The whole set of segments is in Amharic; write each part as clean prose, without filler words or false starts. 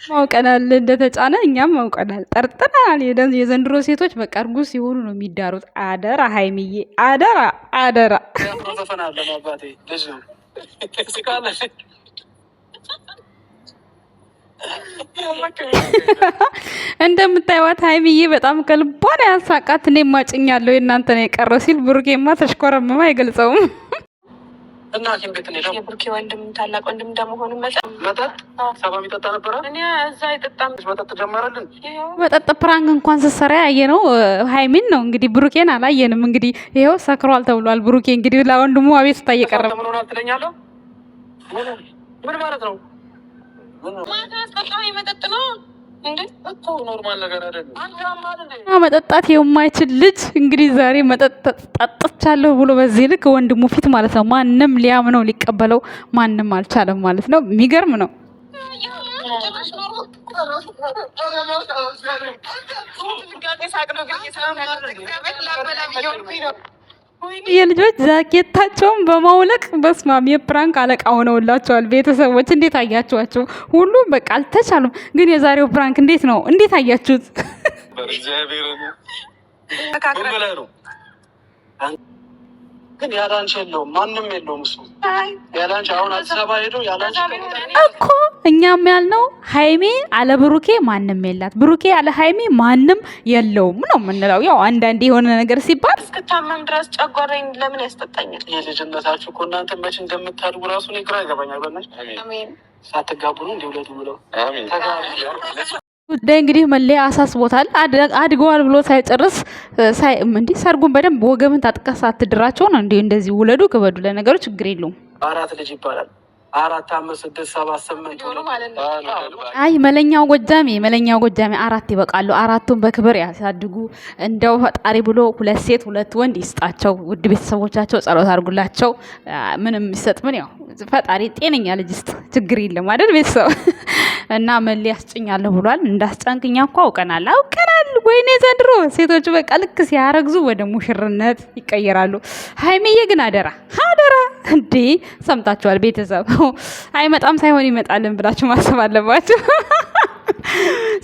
ማውቀናል እንደተጫነ እኛም ማውቀናል ጠርጥናል። የዘንድሮ ሴቶች በቃ እርጉዝ ሲሆኑ ነው የሚዳሩት። አደራ ሀይሚዬ አደራ አደራ። እንደምታዩት ሀይሚዬ በጣም ከልቧ ነው ያሳቃት። እኔ ማጭኛለሁ የእናንተ ነው የቀረው ሲል ብሩኬማ ተሽኮረመማ አይገልጸውም። እና ኪም ቤት ነው የብሩኬ ወንድም ታላቅ ወንድም እንደመሆኑ መጠጥ ሰባም ይጠጣ ነበረ። እኔ እዛ አይጠጣም መጠጥ ጀመረልን። መጠጥ ፕራንክ እንኳን ስትሰራ ያየነው ሀይሚን ነው። እንግዲህ ብሩኬን አላየንም። እንግዲህ ይሄው ሰክሯል ተብሏል። ብሩኬ እንግዲህ ለወንድሙ አቤቱታ እየቀረበ ምን ሆነ ትለኛለህ? ምን ማለት ነው? ማታ አስጠጣኝ መጠጥ ነው እንዴ? እኮ ኖርማል ነገር አይደለም። መጠጣት የማይችል ልጅ እንግዲህ ዛሬ መጠጥ ጠጥቻለሁ ብሎ በዚህ ልክ ወንድሙ ፊት ማለት ነው። ማንም ሊያምነው ሊቀበለው ማንም አልቻለም ማለት ነው። የሚገርም ነው። የልጆች ጃኬታቸውን በማውለቅ በስማም የፕራንክ አለቃ ሆነውላቸዋል። ቤተሰቦች እንዴት አያችኋቸው? ሁሉም በቃ አልተቻሉም። ግን የዛሬው ፕራንክ እንዴት ነው? እንዴት አያችሁት? ግን ያላንቺ የለውም፣ ማንም የለውም። እሱ ያላንቺ አሁን አዲስ አበባ ሄዶ ያላንቺ እኮ እኛም ያልነው ሀይሜ አለ ብሩኬ ማንም የላት፣ ብሩኬ አለ ሀይሜ ማንም የለውም ነው የምንለው። ያው አንዳንዴ የሆነ ነገር ሲባል እስክታመም ድረስ ጨጓራኝ ለምን ያስጠጣኛል? የልጅነታችሁ እኮ እናንተ መች እንደምታድጉ ራሱ እኔ ግራ ይገባኛል። በእናትሽ ሳትጋቡ ነው እንዲውለዱ ብለው ጉዳይ እንግዲህ መለያ አሳስቦታል። አድገዋል ብሎ ሳይጨርስ እንዲህ ሰርጉን በደንብ ወገብን ታጥቀህ ሳትድራቸው ነው እንዲህ እንደዚህ ውለዱ ክበዱ። ለነገሩ ችግር የለውም። 4 ልጅ ይባላል። 4 5 6 7 8 አይ መለኛው ጎጃሜ 4 ይበቃሉ። 4ቱን በክብር ያሳድጉ። እንደው ፈጣሪ ብሎ 2 ሴት 2 ወንድ ይስጣቸው። ውድ ቤተሰቦቻቸው ጸሎት አድርጉላቸው። ምንም ይሰጥ ምን ያው ፈጣሪ ጤነኛ ልጅ ይስጥ። ችግር የለም አይደል ቤተሰብ እና መሌ ያስጭኛለሁ ብሏል። እንዳስጫንቅኛ እኮ አውቀናል። ወይኔ ዘንድሮ ሴቶቹ በቃ ልክ ሲያረግዙ ወደ ሙሽርነት ይቀየራሉ። ሀይሚዬ ግን አደራ እንዴ ሰምታችኋል ቤተሰብ። አይመጣም ሳይሆን ይመጣልን ብላችሁ ማሰብ አለባችሁ።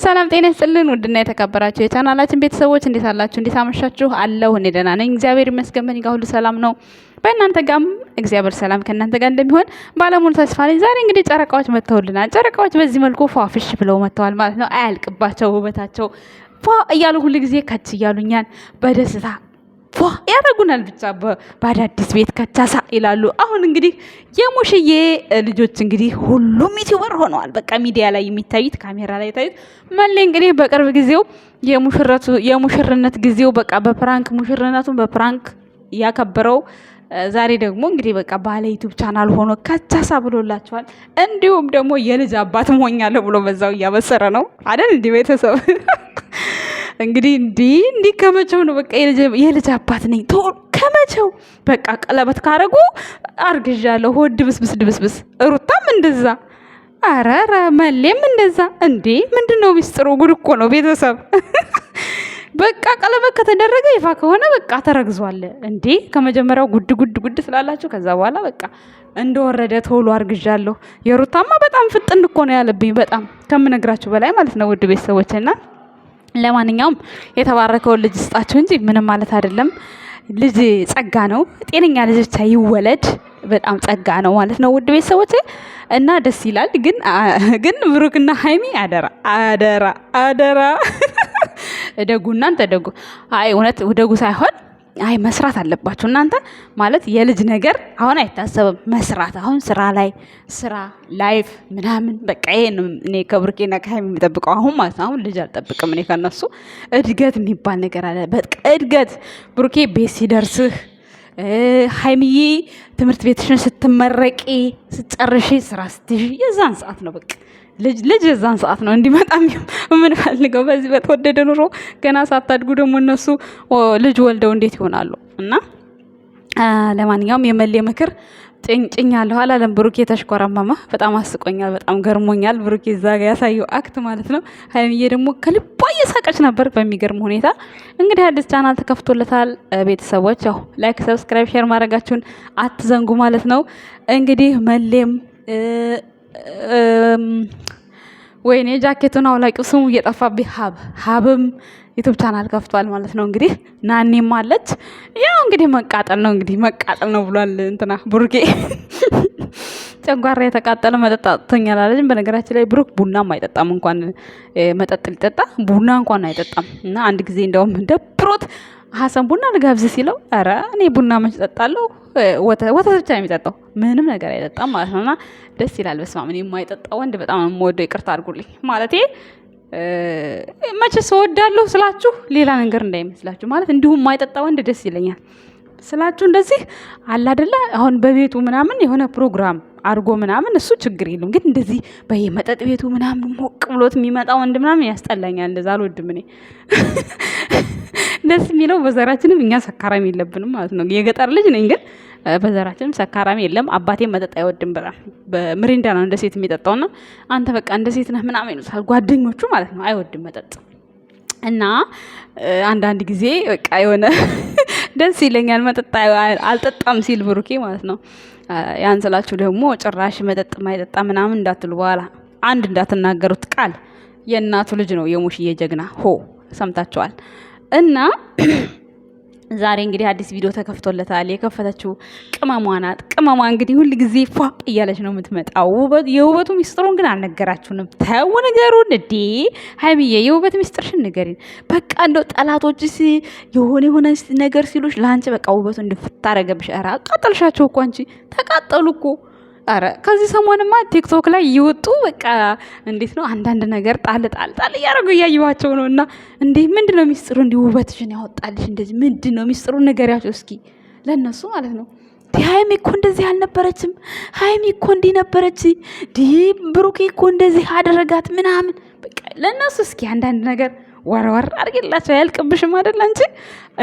ሰላም ጤና ይስጥልን። ውድና የተከበራችሁ የቻናላችን ቤተሰቦች እንዴት አላችሁ? እንዴት አመሻችሁ? አለሁ እኔ ደህና ነኝ፣ እግዚአብሔር ይመስገን። በእኔ ጋር ሁሉ ሰላም ነው። በእናንተ ጋርም እግዚአብሔር ሰላም ከእናንተ ጋር እንደሚሆን ባለሙሉ ተስፋ ነኝ። ዛሬ እንግዲህ ጨረቃዎች መጥተውልናል። ጨረቃዎች በዚህ መልኩ ፏፍሽ ብለው መጥተዋል ማለት ነው። አያልቅባቸው ውበታቸው ፏ እያሉ ሁሉ ጊዜ ከች እያሉኛል በደስታ ፏ ያደረጉናል። ብቻ በአዳዲስ ቤት ከቻሳ ይላሉ። አሁን እንግዲህ የሙሽዬ ልጆች እንግዲህ ሁሉም ዩቲዩበር ሆነዋል። በቃ ሚዲያ ላይ የሚታዩት ካሜራ ላይ የታዩት መሌ እንግዲህ በቅርብ ጊዜው የሙሽርነት ጊዜው በቃ በፕራንክ ሙሽርነቱን በፕራንክ ያከበረው ዛሬ ደግሞ እንግዲህ በቃ ባለ ዩቲዩብ ቻናል ሆኖ ከቻሳ ብሎላቸዋል። እንዲሁም ደግሞ የልጅ አባት ሆኛለሁ ብሎ በዛው እያበሰረ ነው አይደል? እንዲህ ቤተሰብ እንግዲህ እንዲህ ከመቼው ነው በቃ የልጅ አባት ነኝ ከመቼው በቃ ቀለበት ካረጉ አርግዣለሁ። ሆድ ብስብስ ሩታም እንደዛ አረረ መሌም እንደዛ። እንዴ ምንድነው ሚስጥሩ? ጉድ እኮ ነው ቤተሰብ። በቃ ቀለበት ከተደረገ ይፋ ከሆነ በቃ ተረግዟል። እንዴ ከመጀመሪያው ጉድ ስላላችሁ ከዛ በኋላ በቃ እንደወረደ ቶሎ አርግዣለሁ። የሩታማ በጣም ፍጥን እኮ ነው ያለብኝ፣ በጣም ከምነግራችሁ በላይ ማለት ነው ውድ ቤተሰቦችና ለማንኛውም የተባረከውን ልጅ ስጣችሁ እንጂ ምንም ማለት አይደለም። ልጅ ጸጋ ነው። ጤነኛ ልጅ ብቻ ይወለድ። በጣም ጸጋ ነው ማለት ነው ውድ ቤተሰቦች እና ደስ ይላል። ግን ብሩክና ሀይሚ አደራ እደጉ እናንተ እደጉ። አይ እውነት እደጉ ሳይሆን አይ መስራት አለባችሁ እናንተ ማለት የልጅ ነገር አሁን አይታሰብም። መስራት አሁን ስራ ላይፍ ምናምን በቃ ይሄን እኔ ከብሩኬና ከሀይሚ የሚጠብቀው አሁን ማለት አሁን ልጅ አልጠብቅም እኔ ከነሱ። እድገት የሚባል ነገር አለ። በቃ እድገት ብሩኬ ቤት ሲደርስህ፣ ሀይሚዬ ትምህርት ቤትሽን ስትመረቂ ስትጨርሺ፣ ስራ ስትይዥ የዛን ሰዓት ነው በቃ ልጅ የዛን ሰዓት ነው እንዲመጣ የምንፈልገው። በዚህ በተወደደ ኑሮ ገና ሳታድጉ ደግሞ እነሱ ልጅ ወልደው እንዴት ይሆናሉ? እና ለማንኛውም የመሌ ምክር ጭኛለሁ አላለም ብሩኬ ተሽኮረመመ። በጣም አስቆኛል፣ በጣም ገርሞኛል። ብሩኬ እዛ ጋ ያሳየው አክት ማለት ነው። ሀይሚዬ ደግሞ ከልቧ እየሳቀች ነበር በሚገርም ሁኔታ። እንግዲህ አዲስ ቻናል ተከፍቶለታል። ቤተሰቦች ያው ላይክ፣ ሰብስክራይብ፣ ሼር ማድረጋችሁን አትዘንጉ ማለት ነው። እንግዲህ መሌም ወይኔ ጃኬቱን አውላቂው ስሙ እየጠፋብኝ ሀብም ዩቱብ ቻናል ከፍቷል ማለት ነው። እንግዲህ ናኒም አለች። ያው እንግዲህ መቃጠል ነው ብሏል እንትና ብሩኬ። ጨጓራ የተቃጠለ መጠጥ አጥቶኛል አለች። በነገራችን ላይ ብሩክ ቡናም አይጠጣም፣ እንኳን መጠጥ ሊጠጣ ቡና እንኳን አይጠጣም። እና አንድ ጊዜ እንደውም ደብሮት ሀሰን ቡና ልጋብዝ ሲለው ኧረ እኔ ቡና መች እጠጣለሁ፣ ወተት ብቻ ነው የሚጠጣው፣ ምንም ነገር አይጠጣም ማለት ነውና ደስ ይላል። በስመ አብ እኔ የማይጠጣ ወንድ በጣም ነው የምወደው። ይቅርታ አድርጉልኝ ማለቴ መቼስ እወዳለሁ ስላችሁ ሌላ ነገር እንዳይመስላችሁ። ማለት እንዲሁም የማይጠጣ ወንድ ደስ ይለኛል ስላችሁ እንደዚህ አለ አይደለ? አሁን በቤቱ ምናምን የሆነ ፕሮግራም አድርጎ ምናምን እሱ ችግር የለም። ግን እንደዚህ በየመጠጥ ቤቱ ምናምን ሞቅ ብሎት የሚመጣ ወንድ ምናምን ያስጠላኛል። እንደዛ አልወድም እኔ። ደስ የሚለው በዘራችንም እኛ ሰካራም የለብንም ማለት ነው። የገጠር ልጅ ነኝ ግን በዘራችንም ሰካራም የለም። አባቴም መጠጥ አይወድም። በጣም በምሪንዳ ነው እንደ ሴት የሚጠጣውና አንተ በቃ እንደ ሴት ነህ ምናምን ይሉታል ጓደኞቹ ማለት ነው። አይወድም መጠጥ እና አንዳንድ ጊዜ በቃ የሆነ ደስ ይለኛል መጠጥ አልጠጣም ሲል ብሩኬ ማለት ነው። ያን ስላችሁ ደግሞ ጭራሽ መጠጥ ማይጠጣ ምናምን እንዳትሉ፣ በኋላ አንድ እንዳትናገሩት ቃል የእናቱ ልጅ ነው የሙሽዬ ጀግና ሰምታችኋል። እና ዛሬ እንግዲህ አዲስ ቪዲዮ ተከፍቶለታል። የከፈተችው ቅመሟ ናት። ቅመሟ እንግዲህ ሁል ጊዜ ፏ እያለች ነው የምትመጣው። የውበቱ ሚስጥሩን ግን አልነገራችሁንም። ተው ንገሩን እንዴ ሀይሚዬ፣ የውበት ሚስጥርሽን ንገሪን። በቃ እንደው ጠላቶች የሆነ ነገር ሲሉሽ ለአንቺ በቃ ውበቱ እንድፍታረገብሽ። ኧረ አቃጠልሻቸው እኮ አንቺ፣ ተቃጠሉ እኮ። ኧረ ከዚህ ሰሞንማ ቲክቶክ ላይ እየወጡ በቃ እንዴት ነው አንዳንድ ነገር ጣል እያደረጉ እያየኋቸው ነው። እና እንዴ ምንድን ነው ሚስጥሩ? እንዲህ ውበትሽን ያወጣልሽ እንደዚህ ምንድን ነው ሚስጥሩ? ንገሪያቸው እስኪ ለእነሱ ማለት ነው። ሀይሚ እኮ እንደዚህ አልነበረችም፣ ሀይሚ እኮ እንዲህ ነበረች፣ ብሩኬ እኮ እንደዚህ አደረጋት ምናምን። በቃ ለእነሱ እስኪ አንዳንድ ነገር ወርወር አድርጌላቸው አያልቅብሽም አይደል አንቺ።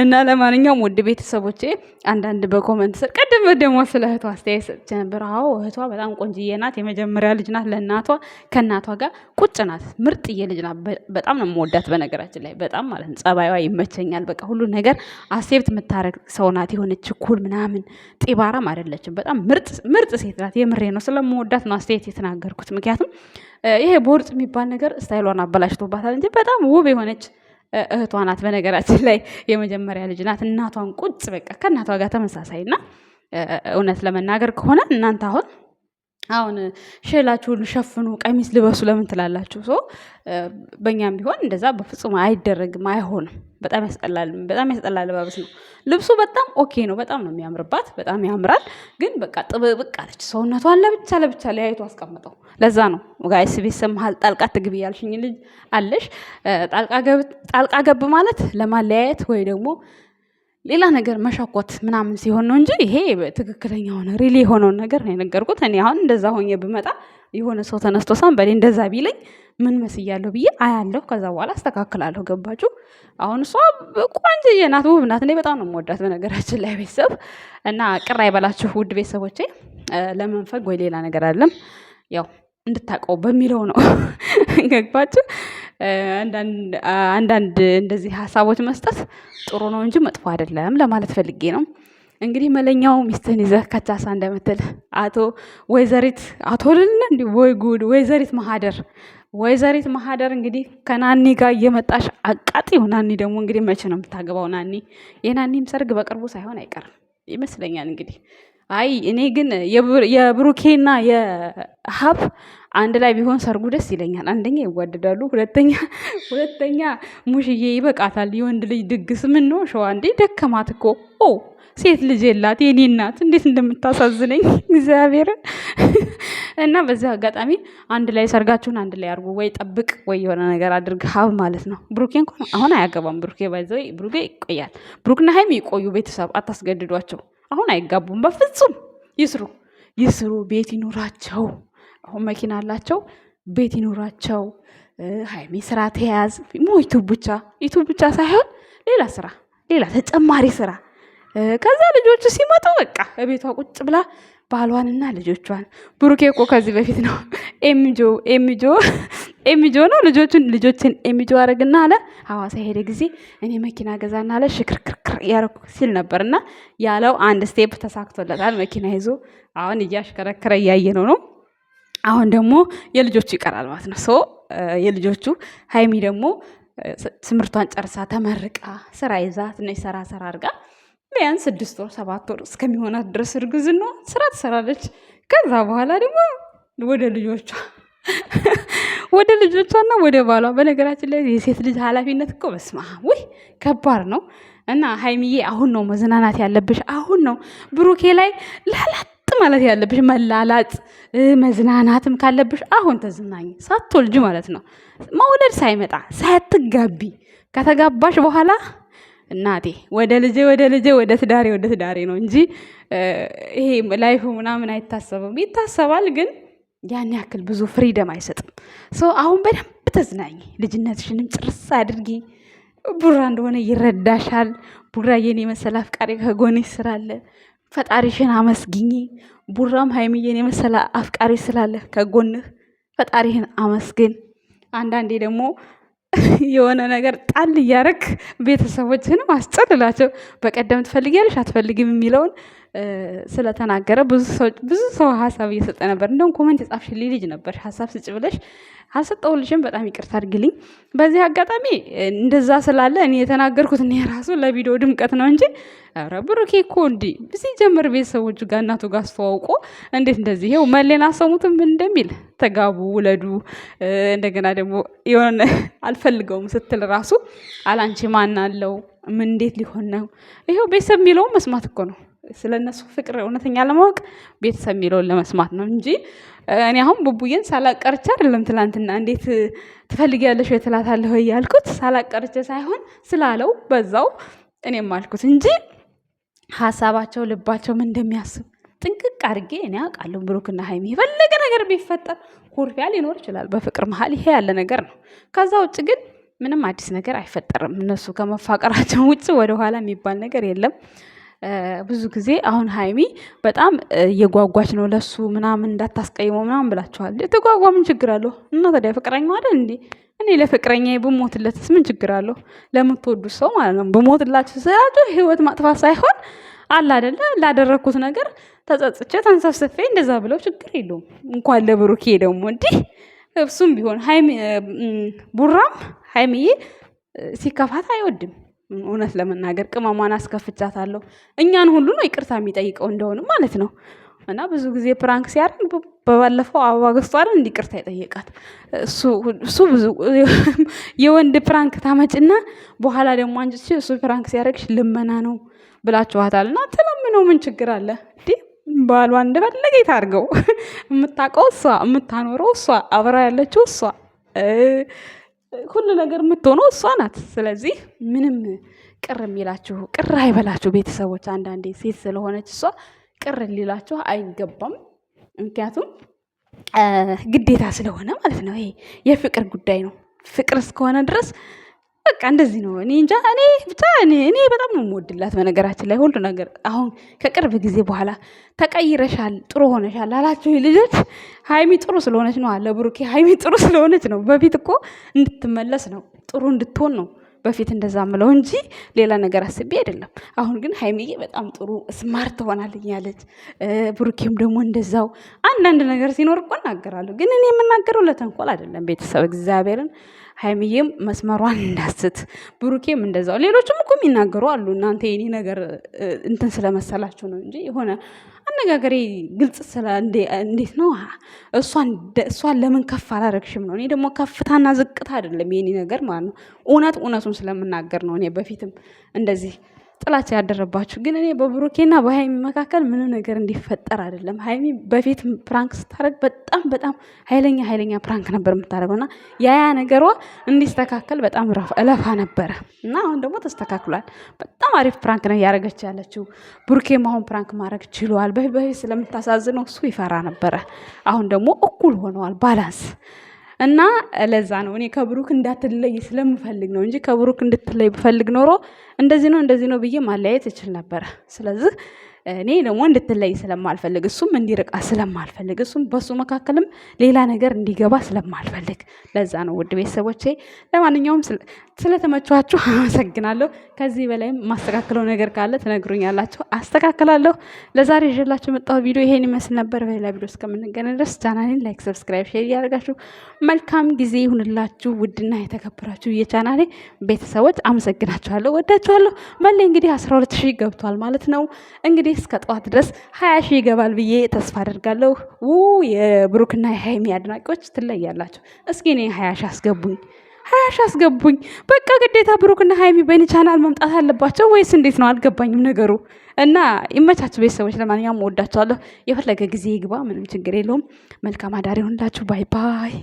እና ለማንኛውም ውድ ቤተሰቦቼ አንዳንድ በኮመንት ስር ቀደም ደግሞ ስለ እህቷ አስተያየት ሰጥቼ ነበር። አዎ እህቷ በጣም ቆንጅዬ ናት፣ የመጀመሪያ ልጅ ናት። ለእናቷ ከእናቷ ጋር ቁጭ ናት፣ ምርጥዬ ልጅ ናት። በጣም ነው የምወዳት በነገራችን ላይ በጣም ማለት ነው። ጸባይዋ ይመቸኛል። በቃ ሁሉ ነገር አሴብት የምታረግ ሰው ናት። የሆነች ኩል ምናምን ጢባራም አይደለችም። በጣም ምርጥ ሴት ናት። የምሬ ነው፣ ስለምወዳት ነው አስተያየት የተናገርኩት። ምክንያቱም ይሄ ቦርጭ የሚባል ነገር ስታይሏን አበላሽቶባታል እንጂ በጣም ውብ የሆነች እህቷ ናት። በነገራችን ላይ የመጀመሪያ ልጅ ናት። እናቷን ቁጭ በቃ ከእናቷ ጋር ተመሳሳይ እና እውነት ለመናገር ከሆነ እናንተ አሁን ሼላችሁን ሸፍኑ ቀሚስ ልበሱ ለምን ትላላችሁ? በእኛም ቢሆን እንደዛ በፍጹም አይደረግም፣ አይሆንም። በጣም ያስጠላል ልባብስ ነው። ልብሱ በጣም ኦኬ ነው፣ በጣም ነው የሚያምርባት፣ በጣም ያምራል። ግን በቃ ጥብብቅ አለች። ሰውነቷን ለብቻ ለያይቶ አስቀምጠው። ለዛ ነው ጋይስ ቤተሰብ መሀል ጣልቃ ትግቢ ያልሽኝ ልጅ አለሽ። ጣልቃ ገብ ማለት ለማለያየት ወይ ደግሞ ሌላ ነገር መሻኮት ምናምን ሲሆን ነው እንጂ ይሄ ትክክለኛ ሆነ ሪሊ የሆነውን ነገር ነው የነገርኩት። እኔ አሁን እንደዛ ሆኜ ብመጣ የሆነ ሰው ተነስቶ ሳንበሌ እንደዛ ቢለኝ ምን መስያለሁ ብዬ አያለሁ። ከዛ በኋላ አስተካክላለሁ። ገባችሁ? አሁን እሷ ቆንጆዬ ናት፣ ውብ ናት። እኔ በጣም ነው የምወዳት በነገራችን ላይ ቤተሰብ እና ቅር አይበላችሁ ውድ ቤተሰቦቼ። ለመንፈግ ወይ ሌላ ነገር አይደለም፣ ያው እንድታውቀው በሚለው ነው። ገባችሁ? አንዳንድ እንደዚህ ሀሳቦች መስጠት ጥሩ ነው እንጂ መጥፎ አይደለም ለማለት ፈልጌ ነው። እንግዲህ መለኛው ሚስትህን ይዘህ ከቻሳ እንደምትል አቶ ልና እንዲ ወይ ጉድ ወይዘሪት ማህደር እንግዲህ ከናኒ ጋር እየመጣሽ አቃጢው። ናኒ ደግሞ እንግዲህ መቼ ነው የምታገባው? የናኒም ሰርግ በቅርቡ ሳይሆን አይቀርም ይመስለኛል። እንግዲህ አይ እኔ ግን የብሩኬና የሀብ አንድ ላይ ቢሆን ሰርጉ ደስ ይለኛል። አንደኛ ይዋደዳሉ፣ ሁለተኛ ሙሽዬ ይበቃታል። የወንድ ልጅ ድግስ ምን ነው ሸዋ እንዴ ደከማት እኮ ሴት ልጅ የላት የኔ እናት እንዴት እንደምታሳዝነኝ እግዚአብሔርን። እና በዚህ አጋጣሚ አንድ ላይ ሰርጋችሁን አንድ ላይ አድርጉ፣ ወይ ጠብቅ ወይ የሆነ ነገር አድርግ ሀብ ማለት ነው። ብሩኬ እንኳን አሁን አያገባም። ብሩኬ ባይዘው ብሩኬ ይቆያል። ብሩክና ሀይሚ ይቆዩ። ቤተሰብ አታስገድዷቸው። አሁን አይጋቡም በፍጹም። ይስሩ፣ ቤት ይኑራቸው። አሁን መኪና አላቸው፣ ቤት ይኑራቸው። ሀይሚ ስራ ተያዝ ዩቱብ ብቻ ሳይሆን ሌላ ተጨማሪ ስራ ከዛ ልጆቹ ሲመጡ በቃ እቤቷ ቁጭ ብላ ባሏንና ልጆቿን ብሩኬ እኮ ከዚህ በፊት ነው ኤሚጆ ነው ልጆችን ኤሚጆ አረግና አለ ሐዋሳ ሄደ ጊዜ እኔ መኪና ገዛና አለ ሽክርክርክር ያረኩ ሲል ነበርና ያለው አንድ ስቴፕ ተሳክቶለታል። መኪና ይዞ አሁን እያሽከረከረ እያየነው ነው። አሁን ደግሞ የልጆቹ ይቀራል ማለት ነው። ሶ የልጆቹ ሀይሚ ደግሞ ትምህርቷን ጨርሳ ተመርቃ ስራ ይዛ ትንሽ ሰራ አድርጋ ቢያንስ 6 ወር 7 ወር እስከሚሆናት ድረስ እርግዝና ስራ ትሰራለች። ከዛ በኋላ ደግሞ ወደ ልጆቿና ወደ ባሏ። በነገራችን ላይ የሴት ልጅ ኃላፊነት እኮ በስማ ወይ ከባድ ነው። እና ሀይሚዬ አሁን ነው መዝናናት ያለብሽ። አሁን ነው ብሩኬ ላይ ላላጥ ማለት ያለብሽ። መላላጥ መዝናናትም ካለብሽ አሁን ተዝናኝ፣ ሳትወልጂ ማለት ነው። መውለድ ሳይመጣ ሳትጋቢ ከተጋባሽ በኋላ እናቴ ወደ ልጄ ወደ ትዳሬ ነው እንጂ ይሄ ላይፉ ምናምን አይታሰብም። ይታሰባል ግን ያን ያክል ብዙ ፍሪደም አይሰጥም። አሁን በደንብ ተዝናኝ፣ ልጅነትሽንም ጭርስ አድርጊ። ቡራ እንደሆነ ይረዳሻል። ቡራ የኔ መሰለ አፍቃሪ ከጎንሽ ስላለ ፈጣሪሽን አመስግኝ። ቡራም ሀይሚዬን የመሰለ አፍቃሪ ስላለ ከጎንህ ፈጣሪህን አመስግን። አንዳንዴ ደግሞ የሆነ ነገር ጣል እያረክ ቤተሰቦችንም አስጨልላቸው። በቀደም ትፈልጊያለሽ አትፈልጊም የሚለውን ስለተናገረ ብዙ ሰው ሀሳብ እየሰጠ ነበር። እንደውም ኮመንት የጻፍሽልኝ ልጅ ነበር ሀሳብ ስጭ ብለሽ አልሰጠሁልሽም። በጣም ይቅርታ አድርግልኝ። በዚህ አጋጣሚ እንደዛ ስላለ እኔ የተናገርኩት እኔ ራሱ ለቪዲዮ ድምቀት ነው እንጂ ኧረ ብሩኬ እኮ እንዲህ ሲጀምር ቤተሰቦቹ ጋር እናቱ ጋር አስተዋውቆ እንዴት እንደዚህ ይኸው መሌን አሰሙትም እንደሚል ተጋቡ ውለዱ። እንደገና ደግሞ የሆነ አልፈልገውም ስትል ራሱ አላንቺ ማን አለው ምን እንዴት ሊሆን ነው? ይኸው ቤተሰብ የሚለውን መስማት እኮ ነው። ስለነሱ ፍቅር እውነተኛ ለማወቅ ቤተሰብ የሚለውን ለመስማት ነው እንጂ እኔ አሁን ቡቡዬን ሳላቀርቻ አይደለም። ትላንትና እንዴት ትፈልጊያለሽ ወይ ትላታለህ ወይ ያልኩት ሳላቀርቼ ሳይሆን ስላለው በዛው እኔም አልኩት እንጂ ሀሳባቸው ልባቸው ምን እንደሚያስብ ጥንቅቅ አድርጌ እኔ አውቃለሁ። ብሩክና ሀይሚ የፈለገ ነገር ቢፈጠር ኩርፊያ ሊኖር ይችላል በፍቅር መሀል፣ ይሄ ያለ ነገር ነው። ከዛ ውጭ ግን ምንም አዲስ ነገር አይፈጠርም። እነሱ ከመፋቀራቸው ውጭ ወደኋላ የሚባል ነገር የለም። ብዙ ጊዜ አሁን ሀይሚ በጣም እየጓጓች ነው ለሱ ምናምን እንዳታስቀይመው ምናምን ብላችኋል። የተጓጓ ምን ችግር አለው? እና ታዲያ ፍቅረኛ አይደል እንዴ? እኔ ለፍቅረኛ ብሞትለትስ ምን ችግር አለው? ለምትወዱት ሰው ማለት ነው። ብሞትላችሁ ስላችሁ ህይወት ማጥፋት ሳይሆን አለ አይደለ? ላደረግኩት ነገር ተጸጽቼ ተንሰፍስፌ እንደዛ ብለው ችግር የለውም። እንኳን ለብሩኬ ደግሞ እንዲህ እሱም ቢሆን ቡራም ሀይሚዬ ሲከፋት አይወድም። እውነት ለመናገር ቅመሟን አስከፍቻታለሁ። እኛን ሁሉ ነው ይቅርታ የሚጠይቀው እንደሆነ ማለት ነው። እና ብዙ ጊዜ ፕራንክ ሲያደርግ በባለፈው አበባ ገዝቷል እንዲቅርታ የጠየቃት እሱ ብዙ የወንድ ፕራንክ ታመጭና በኋላ ደግሞ አንቺ እሱ ፕራንክ ሲያደርግሽ ልመና ነው ብላችኋታል። እና ተለምነው ምን ችግር አለ? ባሏን እንደፈለገ ታርገው። የምታውቀው እሷ፣ የምታኖረው እሷ፣ አብራ ያለችው እሷ፣ ሁሉ ነገር የምትሆነው እሷ ናት። ስለዚህ ምንም ቅር የሚላችሁ ቅር አይበላችሁ ቤተሰቦች። አንዳንዴ ሴት ስለሆነች እሷ ቅር ሊላችሁ አይገባም። ምክንያቱም ግዴታ ስለሆነ ማለት ነው። ይሄ የፍቅር ጉዳይ ነው። ፍቅር እስከሆነ ድረስ በቃ እንደዚህ ነው። እኔ እንጃ እኔ በጣም ነው የምወድላት። በነገራችን ላይ ሁሉ ነገር አሁን ከቅርብ ጊዜ በኋላ ተቀይረሻል፣ ጥሩ ሆነሻል አላችሁ ልጆች። ሀይሚ ጥሩ ስለሆነች ነው አለ ብሩኬ። ሀይሚ ጥሩ ስለሆነች ነው። በፊት እኮ እንድትመለስ ነው፣ ጥሩ እንድትሆን ነው በፊት እንደዛ ምለው እንጂ ሌላ ነገር አስቤ አይደለም። አሁን ግን ሀይሚዬ በጣም ጥሩ ስማርት ሆናልኛለች። ብሩኬም ደግሞ እንደዛው አንዳንድ ነገር ሲኖር እኮ እናገራለሁ። ግን እኔ የምናገረው ለተንኮል አይደለም ቤተሰብ እግዚአብሔርን። ሀይሚዬም መስመሯን እንዳስት ብሩኬም እንደዛው። ሌሎችም እኮ የሚናገሩ አሉ። እናንተ የኔ ነገር እንትን ስለመሰላችሁ ነው እንጂ የሆነ አነጋገሬ ግልጽ እንዴት ነው እሷን ለምን ከፍ አላረግሽም ነው። እኔ ደግሞ ከፍታና ዝቅታ አይደለም የኔ ነገር ማለት ነው። እውነቱን ስለምናገር ነው። እኔ በፊትም እንደዚህ ጥላቻ ያደረባችሁ ግን እኔ በብሩኬና በሀይሚ መካከል ምንም ነገር እንዲፈጠር አይደለም። ሀይሚ በፊት ፕራንክ ስታደርግ በጣም ኃይለኛ ፕራንክ ነበር የምታደርገው እና ያ ነገሯ እንዲስተካከል በጣም እለፋ ነበረ እና አሁን ደግሞ ተስተካክሏል። በጣም አሪፍ ፕራንክ ነው እያደረገች ያለችው። ብሩኬም አሁን ፕራንክ ማድረግ ችሏል። በፊት ስለምታሳዝነው እሱ ይፈራ ነበረ። አሁን ደግሞ እኩል ሆነዋል፣ ባላንስ እና ለዛ ነው እኔ ከብሩክ እንዳትለይ ስለምፈልግ ነው እንጂ ከብሩክ እንድትለይ ብፈልግ ኖሮ እንደዚህ ነው ብዬ ማለያየት እችል ነበረ። ስለዚህ እኔ ደግሞ እንድትለይ ስለማልፈልግ እሱም እንዲርቃ ስለማልፈልግ እሱም በሱ መካከልም ሌላ ነገር እንዲገባ ስለማልፈልግ ለዛ ነው ውድ ቤተሰቦቼ። ለማንኛውም ስለተመቿችሁ አመሰግናለሁ። ከዚህ በላይም ማስተካከለው ነገር ካለ ትነግሩኛላችሁ፣ አስተካክላለሁ። ለዛሬ ይዤላችሁ የመጣሁት ቪዲዮ ይሄን ይመስል ነበር። በሌላ ቪዲዮ እስከምንገናኝ ድረስ ቻናሌን ላይክ፣ ሰብስክራይብ፣ ሼር እያደረጋችሁ መልካም ጊዜ ይሁንላችሁ። ውድና የተከበራችሁ የቻናሌ ቤተሰቦች አመሰግናችኋለሁ፣ ወዳችኋለሁ። መለይ እንግዲህ 12,000 ገብቷል ማለት ነው። እንግዲህ እስከ ጠዋት ድረስ 20,000 ይገባል ብዬ ተስፋ አደርጋለሁ። የብሩክና የሃይሚ አድናቂዎች ትለያላችሁ። እስኪ እኔ 20,000 አስገቡኝ፣ 20,000 አስገቡኝ። በቃ ግዴታ ብሩክና ሃይሚ በእኔ ቻናል መምጣት አለባቸው ወይስ እንዴት ነው? አልገባኝም ነገሩ እና ይመቻችሁ ቤተሰቦች። ለማንኛውም ወዳችኋለሁ። የፈለገ ጊዜ ይግባ፣ ምንም ችግር የለውም። መልካም አዳር ይሁንላችሁ። ባይ ባይ።